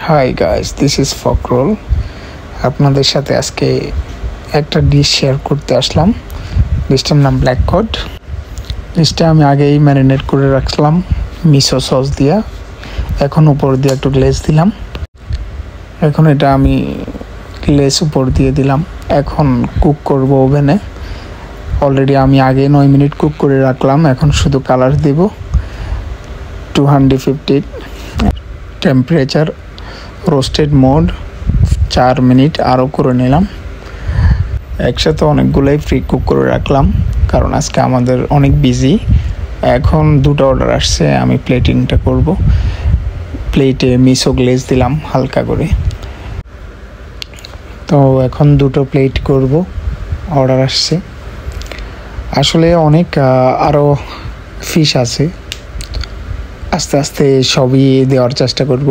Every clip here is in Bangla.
High guys, this is Fakhrul. আপনাদের সাথে আজকে একটা ডিশ শেয়ার করতে আসলাম। ডিশটার নাম ব্ল্যাক কড। ডিশটা আমি আগেই ম্যারিনেট করে রাখলাম মিসো সস দিয়া। এখন উপর দিয়ে একটু গ্লেজ দিলাম। এখন এটা আমি গ্লেজ উপর দিয়ে দিলাম। এখন কুক করব ওভেনে। অলরেডি আমি আগে 9 মিনিট কুক করে রাখলাম। এখন শুধু কালার দেব। 250 টেম্পারেচার, রোস্টেড মোড 4 মিনিট আরও করে নিলাম। একসাথে অনেকগুলোই ফ্রি কুক করে রাখলাম, কারণ আজকে আমাদের অনেক বিজি। এখন দুটো অর্ডার আসছে, আমি প্লেটিংটা করব। প্লেটে মিসো গ্লেজ দিলাম হালকা করে। তো এখন দুটো প্লেট করব, অর্ডার আসছে। আসলে অনেক আরও ফিশ আছে, আস্তে আস্তে সবই দেওয়ার চেষ্টা করব।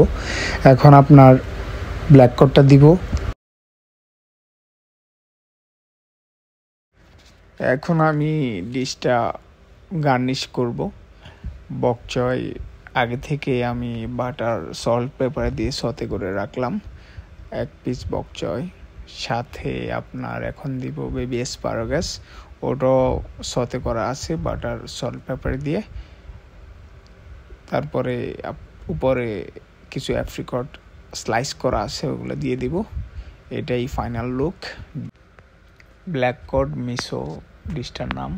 এখন আপনার ব্ল্যাক কডটা দিব। এখন আমি ডিশটা গার্নিশ করব। বক চয় আগে থেকে আমি বাটার সল্ট পেপার দিয়ে সতে করে রাখলাম। 1 পিস বক চয়, সাথে আপনার এখন দিব বেবি অ্যাসপারাগাস। ওটাও সতে করা আছে বাটার সল্ট পেপার দিয়ে। তারপরে উপরে কিছু অ্যাপ্রিকট স্লাইস করা আছে, ওগুলো দিয়ে দিব। এটাই final look. Black cod miso ডিশটার নাম।